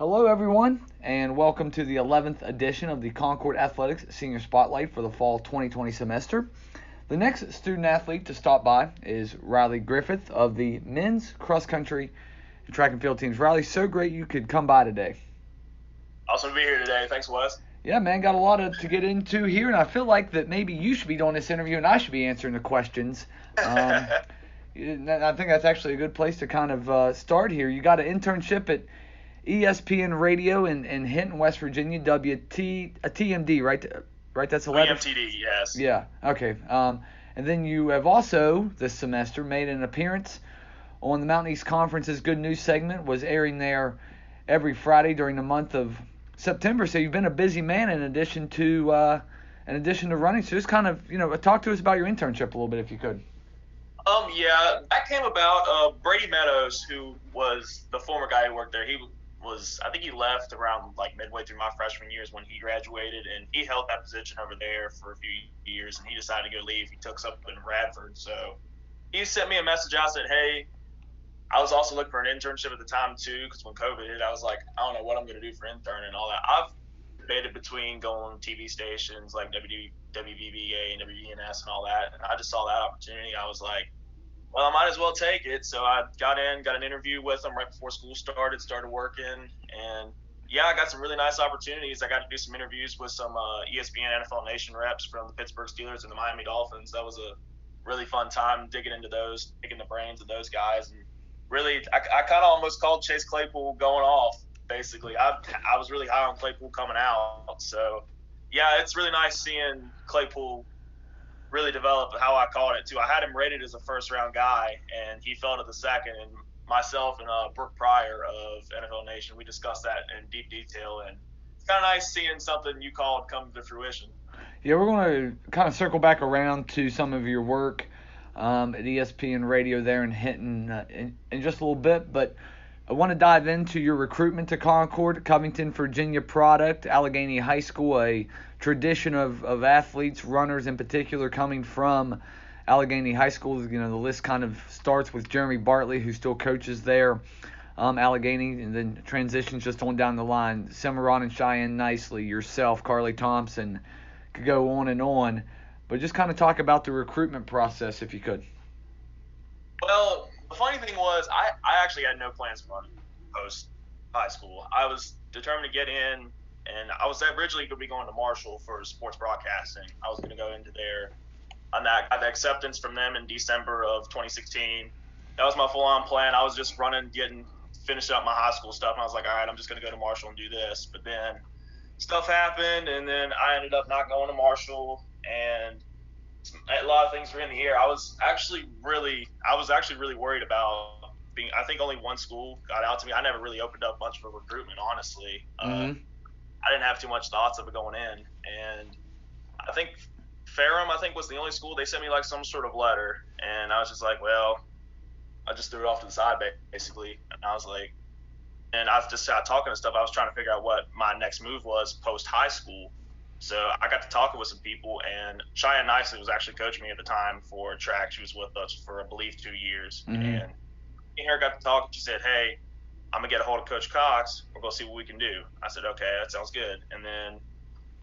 Hello, everyone, and welcome to the 11th edition of the Concord Athletics Senior Spotlight for the fall 2020 semester. The next student athlete to stop by is Riley Griffith of the men's cross country and track and field teams. Riley, so great you could come by today. Awesome to be here today. Thanks, Wes. Yeah, man, got a lot to get into here, and I feel like that maybe you should be doing this interview and I should be answering the questions. I think that's actually a good place to kind of start here. You got an internship at ESPN Radio in Hinton, West Virginia, TMD, right? Right, that's a letter? TMTD, yes. Yeah, okay. And then you have also, this semester, made an appearance on the Mountain East Conference's Good News segment, was airing there every Friday during the month of September. So you've been a busy man in addition to running. So just kind of, talk to us about your internship a little bit if you could. Yeah, that came about. Brady Meadows, who was the former guy who worked there, I think he left around like midway through my freshman years when he graduated, and he held that position over there for a few years, and he decided to go leave. He took something in Radford, so he sent me a message out, said, hey, I was also looking for an internship at the time too, because when COVID hit, I was like, I don't know what I'm going to do for intern and all that. I've debated between going to TV stations like WVBA and WENS and all that, and I just saw that opportunity. I was like, well, I might as well take it. So I got an interview with them right before school started working. And, yeah, I got some really nice opportunities. I got to do some interviews with some ESPN NFL Nation reps from the Pittsburgh Steelers and the Miami Dolphins. That was a really fun time digging into those, picking the brains of those guys. And really, I kind of almost called Chase Claypool going off, basically. I was really high on Claypool coming out. So, yeah, it's really nice seeing Claypool really developed how I called it too. I had him rated as a first-round guy, and he fell to the second. And myself and Brooke Pryor of NFL Nation, we discussed that in deep detail, and it's kind of nice seeing something you called come to fruition. Yeah, we're going to kind of circle back around to some of your work at ESPN Radio there in Hinton in just a little bit, but I want to dive into your recruitment to Concord, Covington, Virginia product, Allegheny High School, a tradition of athletes, runners in particular, coming from Allegheny High School. The list kind of starts with Jeremy Bartley, who still coaches there, Allegheny, and then transitions just on down the line. Cimarron and Cheyenne Nicely, yourself, Carly Thompson, could go on. But just kind of talk about the recruitment process, if you could. Well, the funny thing was, I actually had no plans for running post high school. I was determined to get in, and I was originally going to be going to Marshall for sports broadcasting. I was going to go into there. I got the acceptance from them in December of 2016. That was my full-on plan. I was just finishing up my high school stuff, and I was like, all right, I'm just going to go to Marshall and do this. But then stuff happened, and then I ended up not going to Marshall, and a lot of things were in the air. I was actually really worried about being. I think only one school got out to me. I never really opened up much for recruitment, honestly. I didn't have too much thoughts of it going in, and I think Ferrum, was the only school. They sent me like some sort of letter, and I was just like, well, I just threw it off to the side basically, and I was like, and I just started talking and stuff. I was trying to figure out what my next move was post high school. So I got to talking with some people, and Cheyenne Nicely was actually coaching me at the time for track. She was with us for, I believe, 2 years. And me and her got to talk, and she said, hey, I'm going to get a hold of Coach Cox. We're going to see what we can do. I said, okay, that sounds good. And then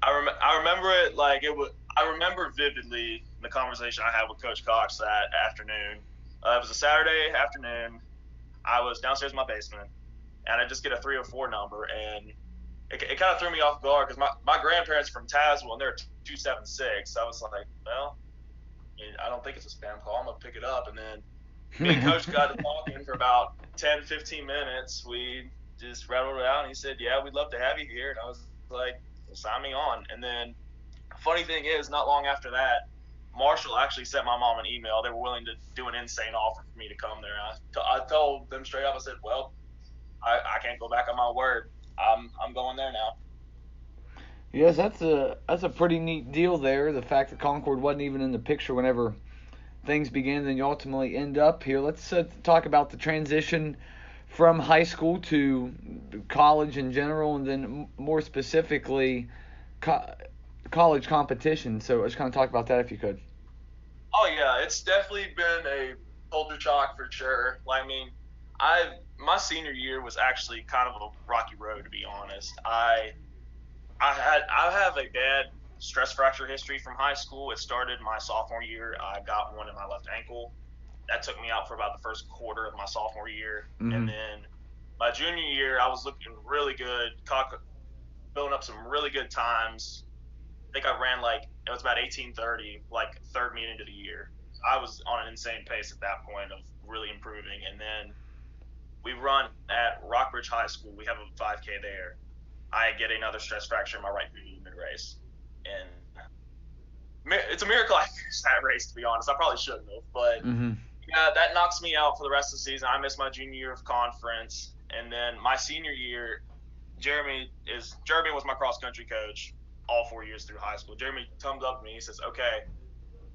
I remember it like it was. I remember vividly the conversation I had with Coach Cox that afternoon. It was a Saturday afternoon. I was downstairs in my basement, and I just get a 304 number, and it kind of threw me off guard because my grandparents are from Tazewell, and they're 276. I was like, well, I don't think it's a spam call. I'm going to pick it up. And then me and Coach got to talking for about 10, 15 minutes. We just rattled it out, and he said, yeah, we'd love to have you here. And I was like, well, sign me on. And then funny thing is, not long after that, Marshall actually sent my mom an email. They were willing to do an insane offer for me to come there. I told them straight up, I said, well, I can't go back on my word. I'm going there now. Yes, that's a pretty neat deal there. The fact that Concord wasn't even in the picture whenever things began, then you ultimately end up here. Let's talk about the transition from high school to college in general, and then more specifically college competition. So let's kind of talk about that if you could. Oh yeah, it's definitely been a culture shock for sure. Like, I mean, My senior year was actually kind of a rocky road, to be honest. I have a bad stress fracture history from high school. It started my sophomore year. I got one in my left ankle. That took me out for about the first quarter of my sophomore year, and then my junior year, I was looking really good, building up some really good times. I think I ran it was about 18:30, like third meet into the year. I was on an insane pace at that point of really improving, and then we run at Rockbridge High School. We have a 5K there. I get another stress fracture in my right fibula mid-race, and it's a miracle I finished that race, to be honest. I probably shouldn't have, but yeah, that knocks me out for the rest of the season. I missed my junior year of conference, and then my senior year, Jeremy was my cross country coach all 4 years through high school. Jeremy comes up to me, he says, "Okay,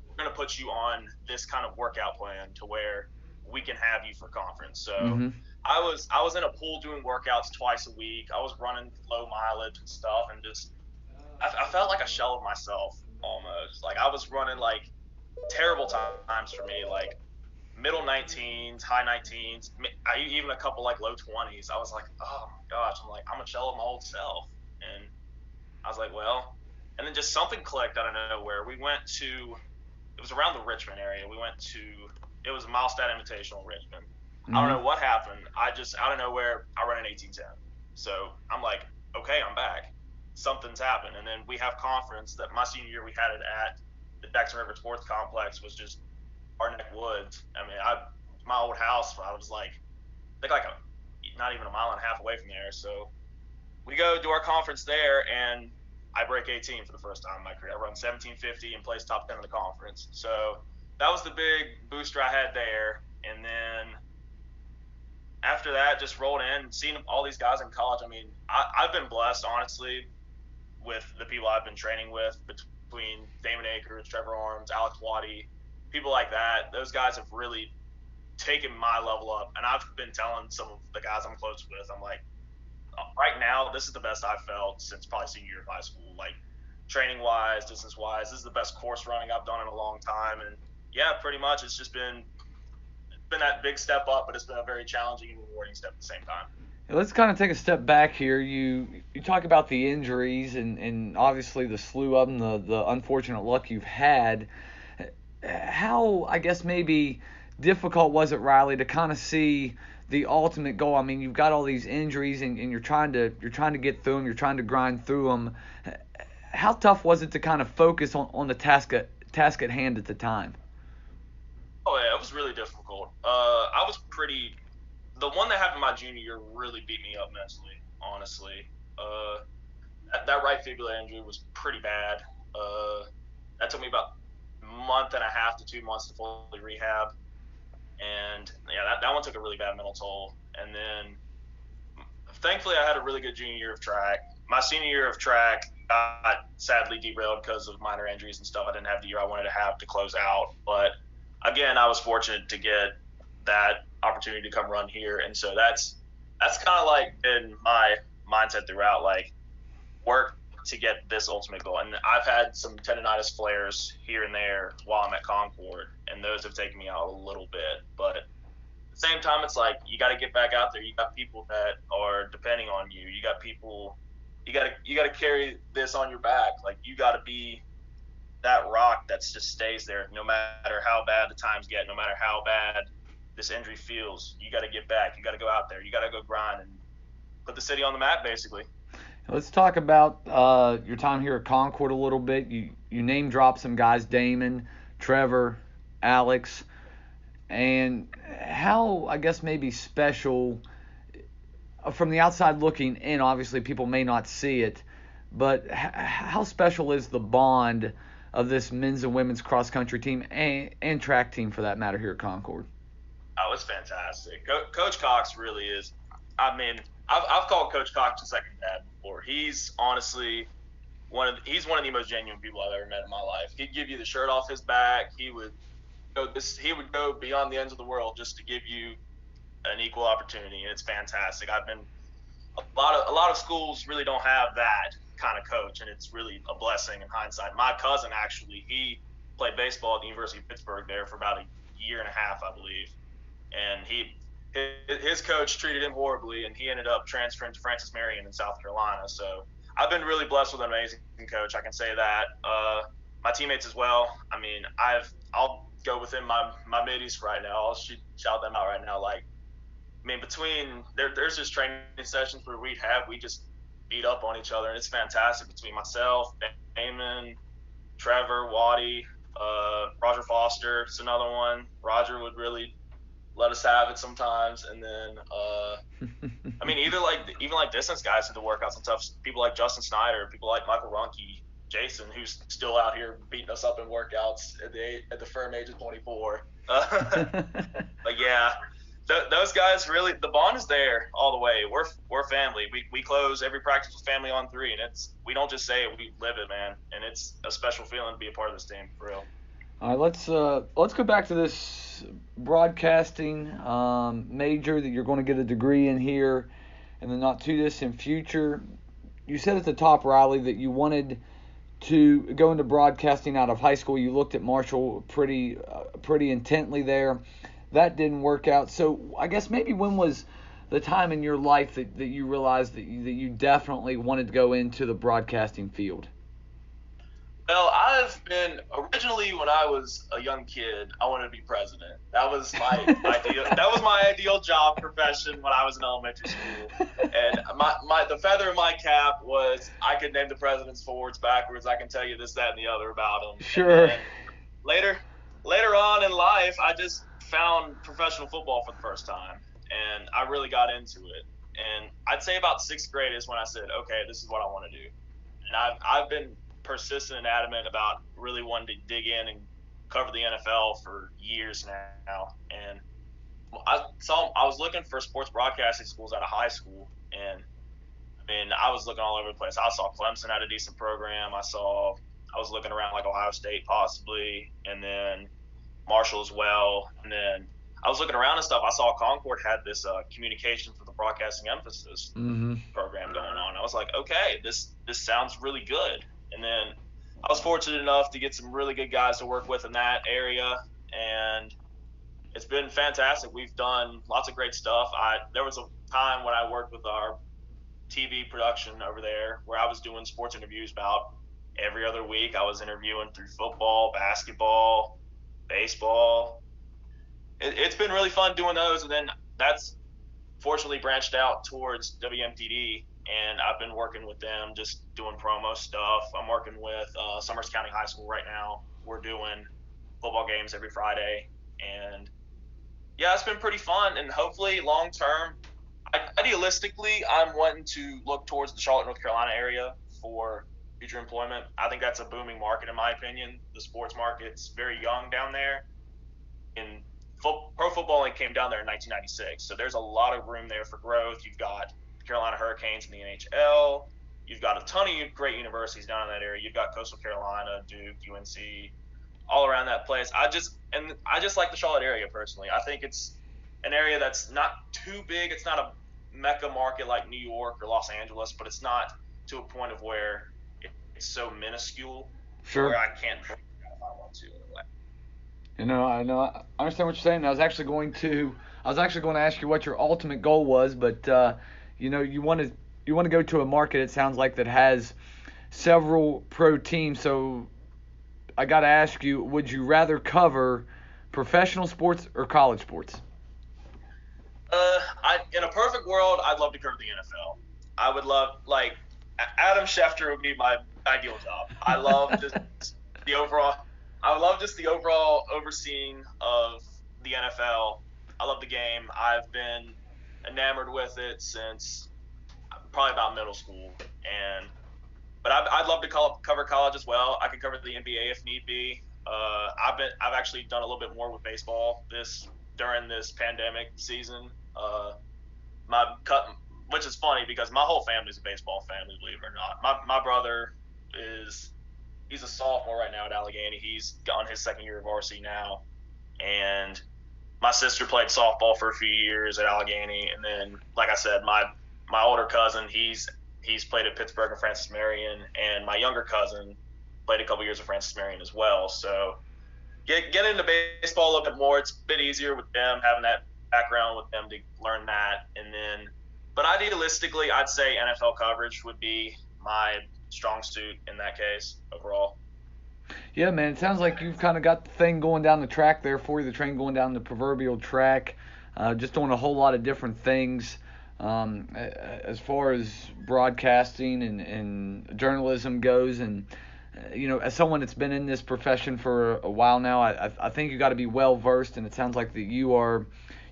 we're gonna put you on this kind of workout plan to where we can have you for conference." So I was in a pool doing workouts twice a week. I was running low mileage and stuff, and just I felt like a shell of myself almost. Like I was running like terrible times for me, like middle 19s, high 19s, even a couple like low 20s. I was like, oh my gosh, I'm a shell of my old self. And I was like, well, and then just something clicked out of nowhere. It was around the Richmond area. It was Milestad Invitational Richmond. I don't know what happened. I just, out of nowhere, I ran an 18:10. So I'm like, okay, I'm back. Something's happened. And then we have conference that my senior year we had it at the Jackson River Sports Complex, was just our neck woods. I mean, my old house, I was like, I think not even a mile and a half away from there. So we go do our conference there, and I break 18 for the first time in my career. I run 17:50 and place top 10 in the conference. So that was the big booster I had there. And then after that, just rolled in, seeing all these guys in college. I mean, I've been blessed, honestly, with the people I've been training with, between Damon Akers, Trevor Arms, Alex Waddy, people like that. Those guys have really taken my level up. And I've been telling some of the guys I'm close with, I'm like, right now, this is the best I've felt since probably senior year of high school. Like, training-wise, distance-wise, this is the best course running I've done in a long time. And, yeah, pretty much it's just been that big step up, but it's been a very challenging and rewarding step at the same time. Let's kind of take a step back here. You talk about the injuries and obviously the slew of them, the unfortunate luck you've had. How, I guess, maybe difficult was it, Riley, to kind of see the ultimate goal? I mean, you've got all these injuries and you're trying to get through them, you're trying to grind through them. How tough was it to kind of focus on the task at hand at the time? Oh yeah, it was really difficult. The one that happened my junior year really beat me up mentally, honestly. That right fibula injury was pretty bad. That took me about a month and a half to 2 months to fully rehab. And yeah, that one took a really bad mental toll. And then thankfully I had a really good junior year of track. My senior year of track got sadly derailed because of minor injuries and stuff. I didn't have the year I wanted to have to close out. But again, I was fortunate to get that opportunity to come run here. And so that's kind of like been my mindset throughout, like work to get this ultimate goal. And I've had some tendonitis flares here and there while I'm at Concord, and those have taken me out a little bit. But at the same time, it's like you got to get back out there. You got people that are depending on you. You got people. You got to carry this on your back. Like you got to be that rock that just stays there, no matter how bad the times get, no matter how bad this injury feels. You got to get back. You got to go out there. You got to go grind and put the city on the map, basically. Let's talk about your time here at Concord a little bit. You name drop some guys, Damon, Trevor, Alex, and how, I guess, maybe special from the outside looking in. Obviously, people may not see it, but how special is the bond of this men's and women's cross country team and track team, for that matter, here at Concord? Oh, it's fantastic. Coach Cox really is. I mean, I've called Coach Cox a second dad before. He's honestly he's one of the most genuine people I've ever met in my life. He'd give you the shirt off his back. He would go beyond the ends of the world just to give you an equal opportunity, and it's fantastic. I've been a lot of schools really don't have that kind of coach, and it's really a blessing in hindsight. My cousin actually, he played baseball at the University of Pittsburgh there for about a year and a half, I believe, and his coach treated him horribly, and he ended up transferring to Francis Marion in South Carolina. So I've been really blessed with an amazing coach. I can say that. My teammates as well. I mean, I'll go within my middies right now. I'll shout them out right now. Like, I mean, there's just training sessions where we just beat up on each other, and it's fantastic between myself, Eamon, Trevor, Waddy, Roger Foster is another one. Roger would really let us have it sometimes, and then I mean, even like distance guys into workouts and stuff. People like Justin Snyder, people like Michael Runke, Jason, who's still out here beating us up in workouts at the firm age of 24. But yeah, those guys really, the bond is there all the way. We're family. We close every practice with family on 3, and we don't just say it, we live it, man. And it's a special feeling to be a part of this team, for real. All right, let's go back to this broadcasting major that you're going to get a degree in here in the not too distant future. You said at the top, Riley, that you wanted to go into broadcasting out of high school. You looked at Marshall pretty intently there. That didn't work out. So I guess maybe when was the time in your life that you realized that you definitely wanted to go into the broadcasting field? Well, I've been originally, when I was a young kid, I wanted to be president. That was my ideal. That was my ideal job profession when I was in elementary school. And the feather in my cap was I could name the presidents forwards, backwards. I can tell you this, that, and the other about them. Sure. And later on in life, I just found professional football for the first time, and I really got into it. And I'd say about 6th grade is when I said, okay, this is what I want to do. And I've been persistent and adamant about really wanting to dig in and cover the NFL for years now. And I was looking for sports broadcasting schools out of high school, and I mean, I was looking all over the place. I saw Clemson had a decent program. I was looking around like Ohio State possibly, and then Marshall as well. And then I was looking around and stuff. I saw Concord had this communication for the broadcasting emphasis program going on. I was like, okay, this sounds really good. And then I was fortunate enough to get some really good guys to work with in that area, and it's been fantastic. We've done lots of great stuff. There was a time when I worked with our TV production over there where I was doing sports interviews about every other week. I was interviewing through football, basketball, baseball. It's been really fun doing those, and then that's fortunately branched out towards WMTD. And I've been working with them, just doing promo stuff. I'm working with Summers County High School right now. We're doing football games every Friday. And, yeah, it's been pretty fun. And hopefully long term, idealistically, I'm wanting to look towards the Charlotte, North Carolina area for future employment. I think that's a booming market, in my opinion. The sports market's very young down there. And pro football only came down there in 1996. So there's a lot of room there for growth. You've got Carolina Hurricanes in the NHL. You've got a ton of great universities down in that area. You've got Coastal Carolina, Duke, UNC, all around that place. I just like the Charlotte area personally. I think it's an area that's not too big. It's not a mecca market like New York or Los Angeles, but it's not to a point of where it's so minuscule where I can't if I want to. I know. I understand what you're saying. I was actually going to ask you what your ultimate goal was, but you want to go to a market, it sounds like, that has several pro teams. So I got to ask you, would you rather cover professional sports or college sports? In a perfect world, I'd love to cover the NFL. I would love, like, Adam Schefter would be my ideal job. I love the overall overseeing of the NFL. I love the game. I've been enamored with it since probably about middle school, but I'd love to cover college as well. I could cover the NBA if need be. I've actually done a little bit more with baseball during this pandemic season. Which is funny because my whole family's a baseball family, believe it or not. My brother he's a sophomore right now at Allegheny. He's on his 2nd year of varsity now, and my sister played softball for a few years at Allegheny, and then, like I said, my older cousin, he's played at Pittsburgh and Francis Marion, and my younger cousin played a couple years at Francis Marion as well. So get into baseball a little bit more. It's a bit easier with them having that background with them to learn that. And then, but idealistically, I'd say NFL coverage would be my strong suit in that case overall. Yeah, man, it sounds like you've kind of got the thing going down the track there for you, the train going down the proverbial track, just doing a whole lot of different things as far as broadcasting and journalism goes. And, as someone that's been in this profession for a while now, I think you got to be well-versed, and it sounds like that you are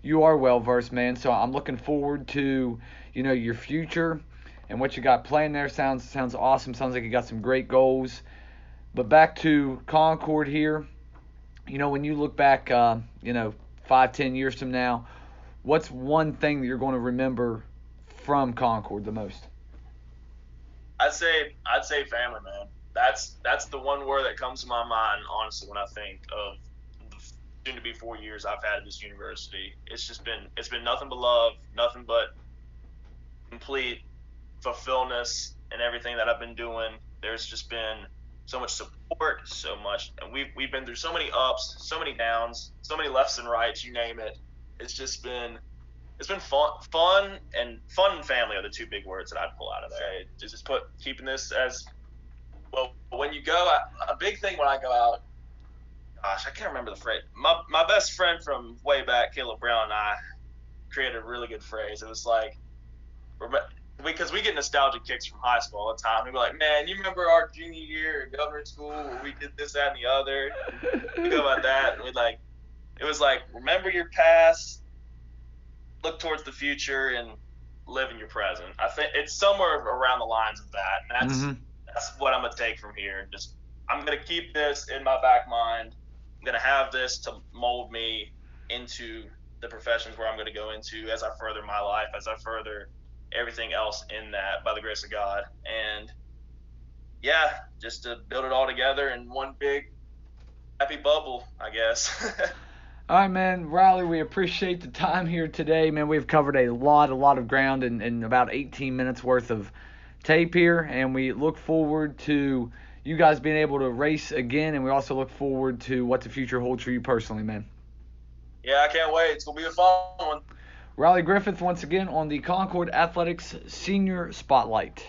well-versed, man. So I'm looking forward to, your future and what you got planned there. Sounds awesome. Sounds like you got some great goals. But back to Concord here, when you look back, 5-10 years from now, what's one thing that you're going to remember from Concord the most? I'd say family, man. That's the one word that comes to my mind, honestly, when I think of the soon-to-be 4 years I've had at this university. It's been nothing but love, nothing but complete fulfillment in everything that I've been doing. There's just been so much support, so much, and we've been through so many ups, so many downs, so many lefts and rights, you name it. It's been fun and family are the two big words that I'd pull out of there. Just keeping this as well. When you go, a big thing when I go out, gosh, I can't remember the phrase. My best friend from way back, Caleb Brown, and I created a really good phrase. It was like, because we get nostalgic kicks from high school all the time. We'd be like, man, you remember our junior year at government school where we did this, that, and the other? We go about that, and it was like, remember your past, look towards the future, and live in your present. I think it's somewhere around the lines of that, and that's what I'm gonna take from here. I'm gonna keep this in my back mind. I'm gonna have this to mold me into the professions where I'm gonna go into as I further my life, as I further everything else in that, by the grace of God. And yeah, just to build it all together in one big happy bubble, I guess. All right, man. Riley, we appreciate the time here today, man. We've covered a lot of ground in about 18 minutes worth of tape here, and we look forward to you guys being able to race again, and we also look forward to what the future holds for you personally, man. Yeah, I can't wait. It's going to be a fun one. Riley Griffith once again on the Concord Athletics Senior Spotlight.